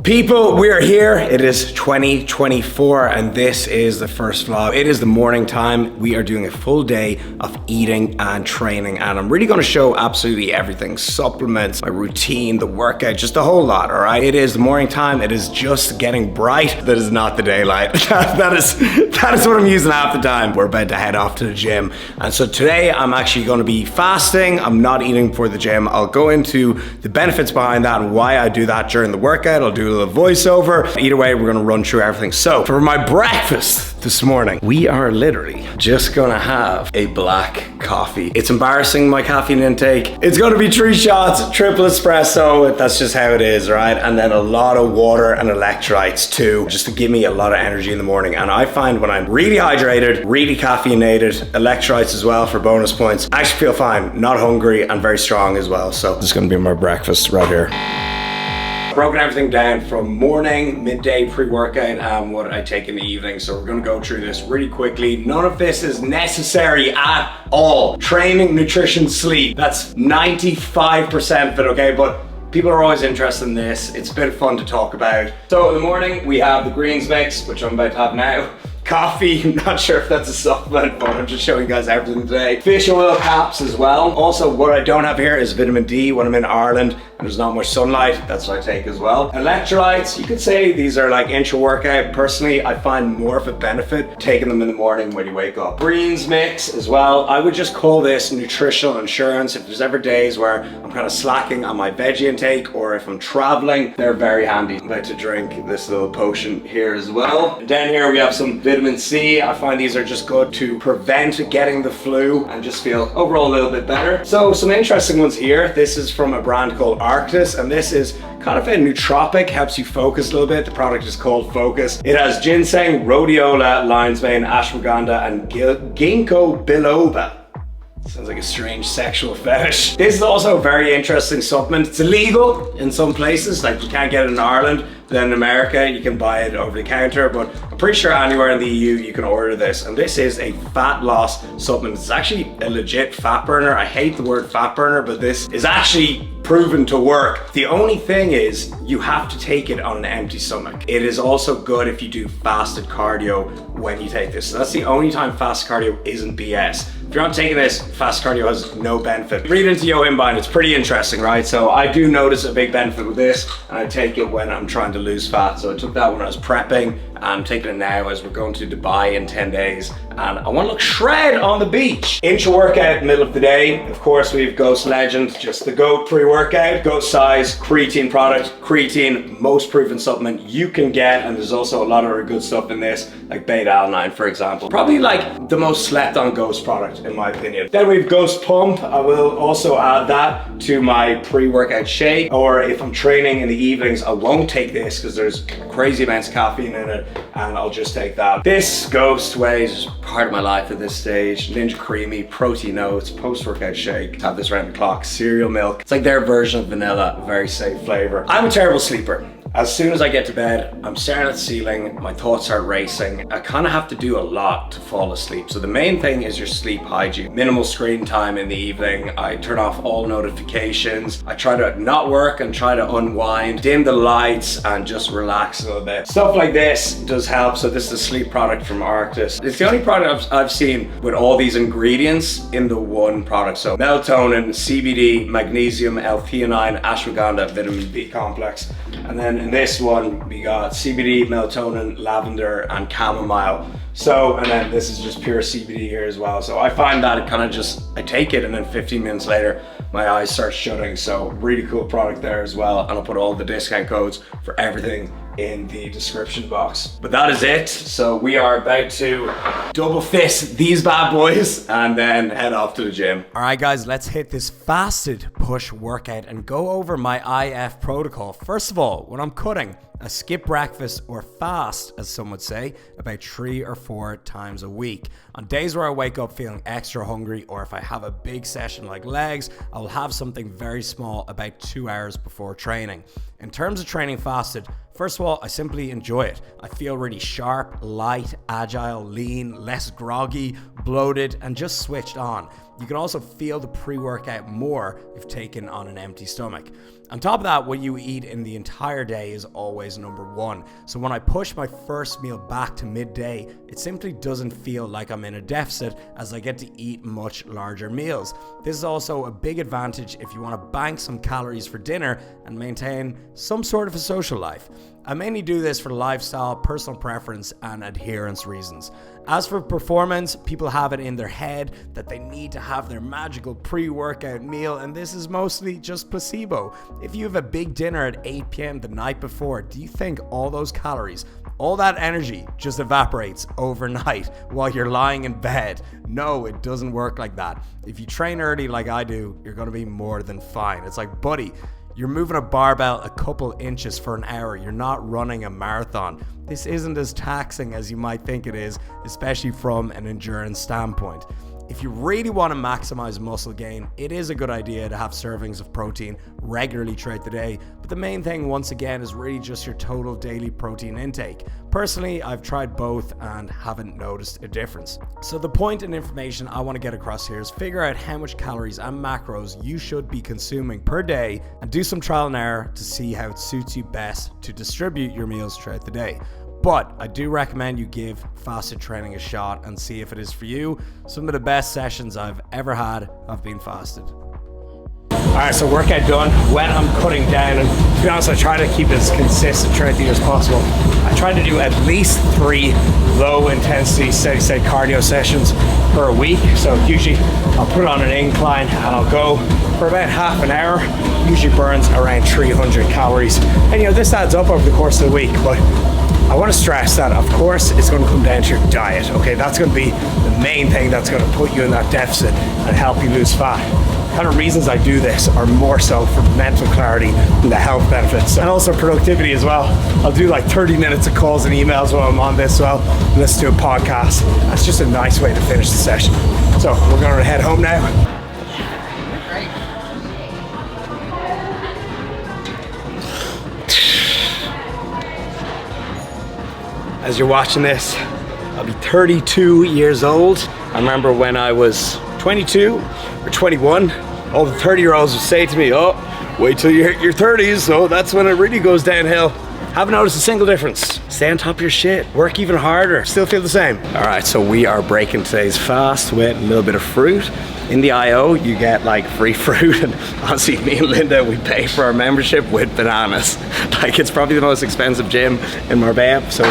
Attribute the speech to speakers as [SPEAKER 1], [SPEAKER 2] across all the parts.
[SPEAKER 1] People, we are here. It is 2024 and this is the first vlog. It is the morning time. We are doing a full day of eating and training and I'm really going to show absolutely everything. Supplements, my routine, the workout, just a whole lot, all right? It is the morning time. It is just getting bright. That is not the daylight. that is what I'm using half the time. We're about to head off to the gym. And so today I'm actually going to be fasting. I'm not eating before the gym. I'll go into the benefits behind that and why I do that during the workout. I'll do a little voiceover. Either way, we're gonna run through everything. So for my breakfast this morning, we are literally just gonna have a black coffee. It's embarrassing, my caffeine intake. It's gonna be 3 shots, triple espresso. That's just how it is, right? And then a lot of water and electrolytes too, just to give me a lot of energy in the morning. And I find when I'm really hydrated, really caffeinated, electrolytes as well for bonus points, I actually feel fine, not hungry, and very strong as well. So this is gonna be my breakfast right here. Broken everything down from morning, midday, pre-workout, and what I take in the evening. So we're gonna go through this really quickly. None of this is necessary at all. Training, nutrition, sleep, that's 95% of it, okay? But people are always interested in this. It's a bit of fun to talk about. So in the morning, we have the greens mix, which I'm about to have now. Coffee, I'm not sure if that's a supplement, but I'm just showing you guys everything today. Fish oil caps as well. Also, what I don't have here is vitamin D when I'm in Ireland and there's not much sunlight. That's what I take as well. Electrolytes, you could say these are like intra-workout. Personally, I find more of a benefit taking them in the morning when you wake up. Greens mix as well. I would just call this nutritional insurance. If there's ever days where I'm kind of slacking on my veggie intake or if I'm traveling, they're very handy. I'm about to drink this little potion here as well. And down here we have some vitamin C. I find these are just good to prevent getting the flu and just feel overall a little bit better. So some interesting ones here. This is from a brand called Arktis and this is kind of a nootropic, helps you focus a little bit. The product is called Focus. It has ginseng, rhodiola, lion's mane, ashwagandha and ginkgo biloba. Sounds like a strange sexual fetish. This is also a very interesting supplement. It's illegal in some places, like you can't get it in Ireland. Then in America, you can buy it over the counter, but I'm pretty sure anywhere in the EU you can order this. And this is a fat loss supplement. It's actually a legit fat burner. I hate the word fat burner, but this is actually proven to work. The only thing is you have to take it on an empty stomach. It is also good if you do fasted cardio when you take this. So that's the only time fasted cardio isn't BS. If you're not taking this, fast cardio has no benefit. Read into Yo Inbine, it's pretty interesting, right? So I do notice a big benefit with this, and I take it when I'm trying to lose fat. So I took that when I was prepping, and I'm taking it now as we're going to Dubai in 10 days, and I want to look shred on the beach. Intra-workout, middle of the day. Of course, we have Ghost Legend, just the GOAT pre-workout. Ghost Size, creatine product. Creatine, most proven supplement you can get, and there's also a lot of good stuff in this, like beta-alanine, for example. Probably like the most slept on Ghost product, in my opinion. Then we have Ghost Pump. I will also add that to my pre-workout shake, or if I'm training in the evenings, I won't take this because there's crazy amounts of caffeine in it, and I'll just take that. This Ghost Whey is part of my life at this stage. Ninja Creamy, protein oats, post-workout shake. Have this around the clock. Cereal milk. It's like their version of vanilla, very safe flavor. I'm a terrible sleeper. As soon as I get to bed, I'm staring at the ceiling, my thoughts start racing. I kind of have to do a lot to fall asleep. So the main thing is your sleep hygiene. Minimal screen time in the evening. I turn off all notifications. I try to not work and try to unwind, dim the lights and just relax a little bit. Stuff like this does help. So this is a sleep product from Arktis. It's the only product I've seen with all these ingredients in the one product. So melatonin, CBD, magnesium, L-theanine, ashwagandha, vitamin B complex. And then in this one, we got CBD, melatonin, lavender, and chamomile. So, and then this is just pure CBD here as well. So I find that it kind of just, I take it and then 15 minutes later, my eyes start shutting. So really cool product there as well. And I'll put all the discount codes for everything in the description box. But that is it. So we are about to double fist these bad boys and then head off to the gym. All right, guys, let's hit this fasted push workout and go over my IF protocol. First of all, when I'm cutting, I skip breakfast or fast, as some would say, about 3 or 4 times a week. On days where I wake up feeling extra hungry, or if I have a big session like legs, I'll have something very small about 2 hours before training. In terms of training fasted, first of all, I simply enjoy it. I feel really sharp, light, agile, lean, less groggy, bloated, and just switched on. You can also feel the pre-workout more if taken on an empty stomach. On top of that, what you eat in the entire day is always number one. So when I push my first meal back to midday, it simply doesn't feel like I'm in a deficit as I get to eat much larger meals. This is also a big advantage if you want to bank some calories for dinner and maintain some sort of a social life. I mainly do this for lifestyle, personal preference, and adherence reasons. As for performance, people have it in their head that they need to have their magical pre-workout meal, and this is mostly just placebo. If you have a big dinner at 8 p.m. the night before, do you think all those calories, all that energy just evaporates overnight while you're lying in bed? No, it doesn't work like that. If you train early like I do, you're gonna be more than fine. It's like, buddy, you're moving a barbell a couple inches for an hour. You're not running a marathon. This isn't as taxing as you might think it is, especially from an endurance standpoint. If you really want to maximize muscle gain, it is a good idea to have servings of protein regularly throughout the day, but the main thing, once again, is really just your total daily protein intake. Personally, I've tried both and haven't noticed a difference. So the point and information I want to get across here is figure out how much calories and macros you should be consuming per day and do some trial and error to see how it suits you best to distribute your meals throughout the day. But I do recommend you give fasted training a shot and see if it is for you. Some of the best sessions I've ever had have been fasted. Alright, so workout done. When I'm cutting down, and to be honest, I try to keep it as consistent throughout the year as possible. I try to do at least 3 low intensity steady state cardio sessions per week. So usually I'll put it on an incline and I'll go for about half an hour. Usually burns around 300 calories. And this adds up over the course of the week, but I want to stress that, of course, it's going to come down to your diet, okay? That's going to be the main thing that's going to put you in that deficit and help you lose fat. The kind of reasons I do this are more so for mental clarity and the health benefits, and also productivity as well. I'll do like 30 minutes of calls and emails while I'm on this as well. Let's do a podcast. That's just a nice way to finish the session. So we're going to head home now. As you're watching this, I'll be 32 years old. I remember when I was 22 or 21, all the 30-year-olds would say to me, oh, wait till you hit your 30s, so that's when it really goes downhill. Haven't noticed a single difference. Stay on top of your shit, work even harder, still feel the same. All right, so we are breaking today's fast with a little bit of fruit. In the IO, you get like free fruit, and honestly, me and Linda, we pay for our membership with bananas. Like, it's probably the most expensive gym in Marbella, so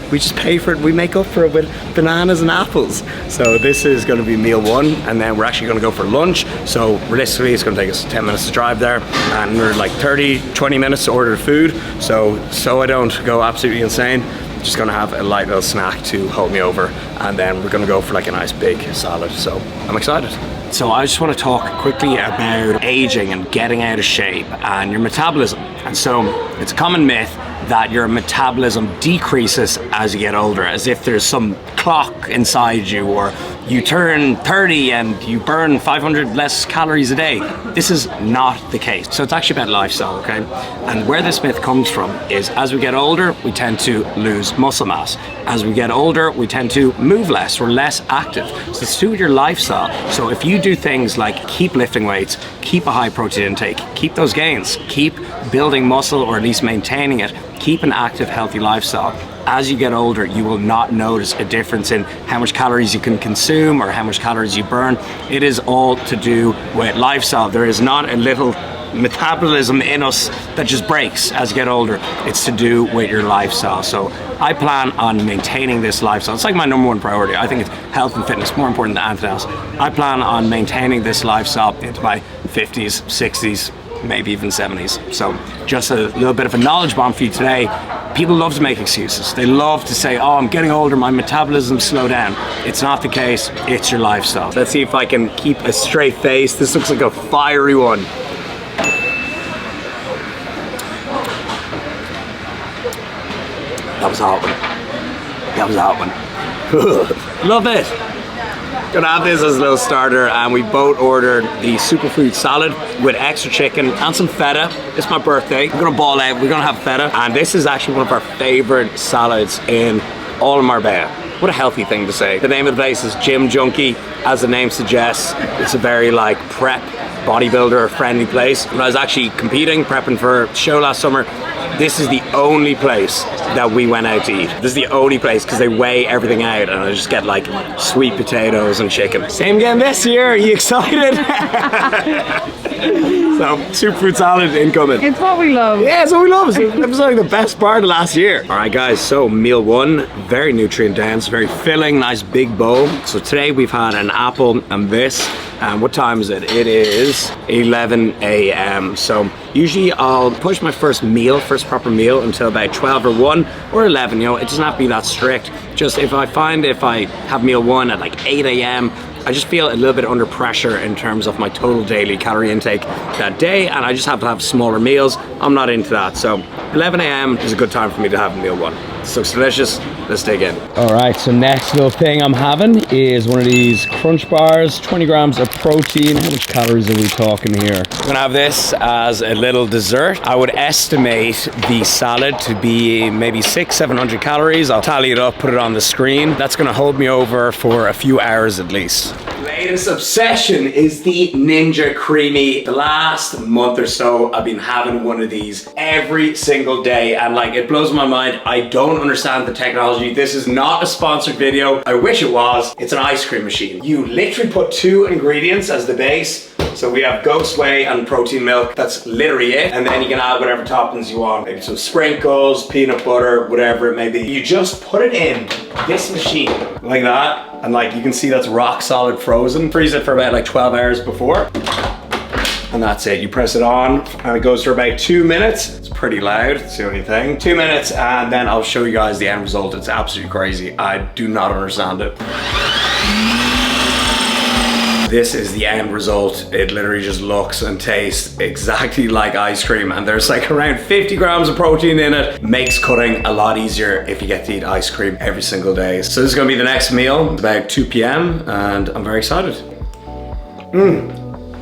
[SPEAKER 1] we just pay for it, we make up for it with bananas and apples. So this is gonna be meal 1, and then we're actually gonna go for lunch. So realistically, it's gonna take us 10 minutes to drive there, and we're like 20 minutes to order food. So I don't go absolutely insane, just gonna have a light little snack to hold me over, and then we're gonna go for like a nice big salad. So I'm excited. So I just want to talk quickly about aging and getting out of shape and your metabolism. And so it's a common myth that your metabolism decreases as you get older, as if there's some clock inside you, or you turn 30 and you burn 500 less calories a day. This is not the case. So it's actually about lifestyle, okay? And where this myth comes from is, as we get older, we tend to lose muscle mass. As we get older, we tend to move less, we're less active. So it's to do with your lifestyle. So if you do things like keep lifting weights, keep a high protein intake, keep those gains, keep building muscle, or at least maintaining it, keep an active, healthy lifestyle. As you get older, you will not notice a difference in how much calories you can consume or how much calories you burn. It is all to do with lifestyle. There is not a little metabolism in us that just breaks as you get older. It's to do with your lifestyle. So I plan on maintaining this lifestyle. It's like my number 1 priority. I think it's health and fitness more important than anything else. I plan on maintaining this lifestyle into my 50s, 60s, maybe even 70s. So just a little bit of a knowledge bomb for you today. People love to make excuses. They love to say, oh, I'm getting older, my metabolism slowed down. It's not the case, it's your lifestyle. Let's see if I can keep a straight face. This looks like a fiery one. That was a hot one. That was a hot one. Love it. Gonna have this as a little starter, and we both ordered the Superfood Salad with extra chicken and some feta. It's my birthday. We're gonna ball out, we're gonna have feta, and this is actually one of our favorite salads in all of Marbella. What a healthy thing to say. The name of the place is Gym Junkie. As the name suggests, it's a very like prep, bodybuilder friendly place. When I was actually competing, prepping for a show last summer, this is the only place that we went out to eat. This is the only place because they weigh everything out and I just get like sweet potatoes and chicken. Same again this year, are you excited? So, Superfood Salad incoming.
[SPEAKER 2] It's what we love.
[SPEAKER 1] Yeah, it's what we love. It was like the best part of last year. All right, guys, so meal one, very nutrient dense, very filling, nice big bowl. So today we've had an apple and this. And what time is it? It is 11 a.m. So usually I'll push my first proper meal until about 12 or 1 or 11. You know, it doesn't have to be that strict. Just if I have meal one at like 8 a.m., I just feel a little bit under pressure in terms of my total daily calorie intake that day, and I just have to have smaller meals. I'm not into that. So 11 a.m. is a good time for me to have meal one. It looks delicious. Let's dig in. All right, so next little thing I'm having is one of these crunch bars, 20 grams of protein. How much calories are we talking here? I'm gonna have this as a little dessert. I would estimate the salad to be maybe 600-700 calories. I'll tally it up, put it on the screen. That's gonna hold me over for a few hours at least. Latest obsession is the Ninja Creamy. The last month or so, I've been having one of these every single day, and like it blows my mind. I don't understand the technology. This is not a sponsored video. I wish it was. It's an ice cream machine. You literally put 2 ingredients as the base. So we have ghost whey and protein milk. That's literally it. And then you can add whatever toppings you want. Maybe some sprinkles, peanut butter, whatever it may be. You just put it in this machine like that. And like you can see that's rock solid frozen. Freeze it for about like 12 hours before. And that's it. You press it on and it goes for about 2 minutes. It's pretty loud, it's the only thing. 2 minutes and then I'll show you guys the end result. It's absolutely crazy. I do not understand it. This is the end result. It literally just looks and tastes exactly like ice cream, and there's like around 50 grams of protein in it. Makes cutting a lot easier if you get to eat ice cream every single day. So this is gonna be the next meal. It's about 2 p.m. and I'm very excited.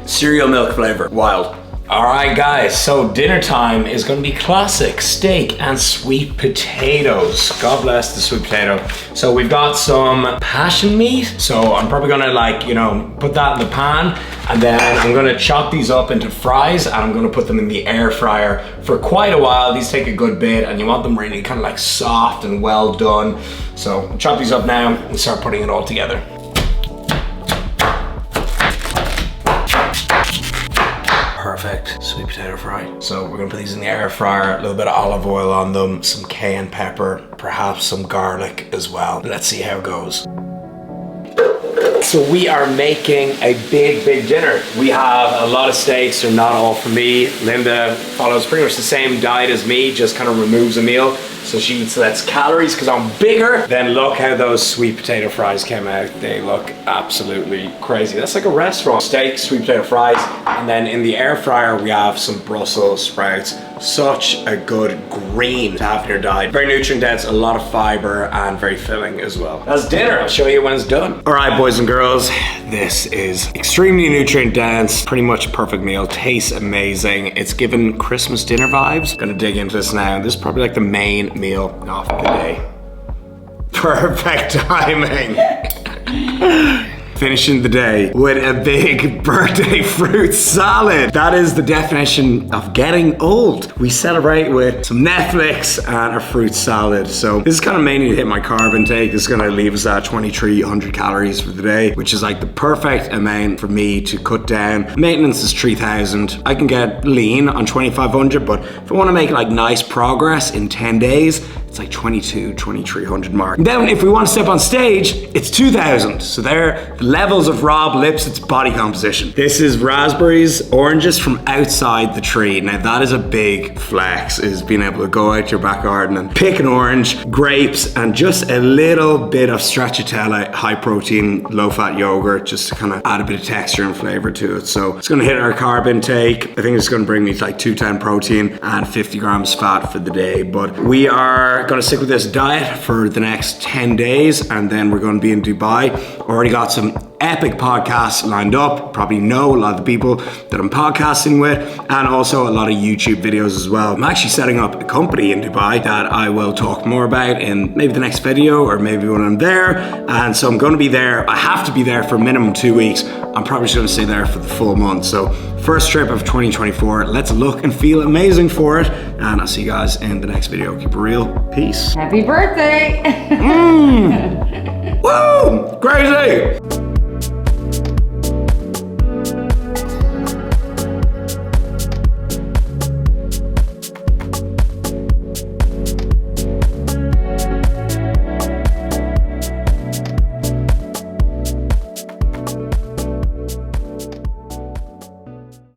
[SPEAKER 1] Cereal milk flavor, wild. All right, guys, so dinner time is gonna be classic steak and sweet potatoes. God bless the sweet potato. So we've got some passion meat. So I'm probably gonna like, you know, put that in the pan, and then I'm gonna chop these up into fries, and I'm gonna put them in the air fryer for quite a while. These take a good bit, and you want them really kind of like soft and well done. So chop these up now and start putting it all together. Perfect sweet potato fry. So we're gonna put these in the air fryer, a little bit of olive oil on them, some cayenne pepper, perhaps some garlic as well. Let's see how it goes. So we are making a big dinner. We have a lot of steaks, they're not all for me. Linda follows pretty much the same diet as me, just kind of removes a meal. So she eats less calories because I'm bigger. Then look how those sweet potato fries came out. They look absolutely crazy. That's like a restaurant. Steak, sweet potato fries, and then in the air fryer we have some Brussels sprouts. Such a good green to have in your diet. Very nutrient dense, a lot of fiber, and very filling as well. That's dinner. I'll show you when it's done. All right, boys and girls, this is extremely nutrient dense, pretty much a perfect meal. Tastes amazing. It's given Christmas dinner vibes. Gonna dig into this now. This is probably like the main meal of the day. Perfect timing. Finishing the day with a big birthday fruit salad. That is the definition of getting old. We celebrate with some Netflix and a fruit salad. So this is kind of mainly to hit my carb intake. This is gonna leave us at 2,300 calories for the day, which is like the perfect amount for me to cut down. Maintenance is 3,000. I can get lean on 2,500, but if I wanna make like nice progress in 10 days, it's like 2,300 mark. And then if we want to step on stage, it's 2,000. So they're the levels of Rob Lipsett's body composition. This is raspberries, oranges from outside the tree. Now that is a big flex, is being able to go out your back garden and pick an orange, grapes, and just a little bit of stracciatella, high protein, low fat yogurt, just to kind of add a bit of texture and flavor to it. So it's gonna hit our carb intake. I think it's gonna bring me to like 210 protein and 50 grams fat for the day. But we are gonna stick with this diet for the next 10 days, and then we're gonna be in Dubai. Already got some epic podcasts lined up. Probably know a lot of the people that I'm podcasting with, and also a lot of YouTube videos as well. I'm actually setting up a company in Dubai that I will talk more about in maybe the next video or maybe when I'm there. And so I'm going to be there. I have to be there for minimum 2 weeks. I'm probably just going to stay there for the full month. So first trip of 2024. Let's look and feel amazing for it. And I'll see you guys in the next video. Keep it real. Peace.
[SPEAKER 2] Happy birthday.
[SPEAKER 1] Woo! Crazy!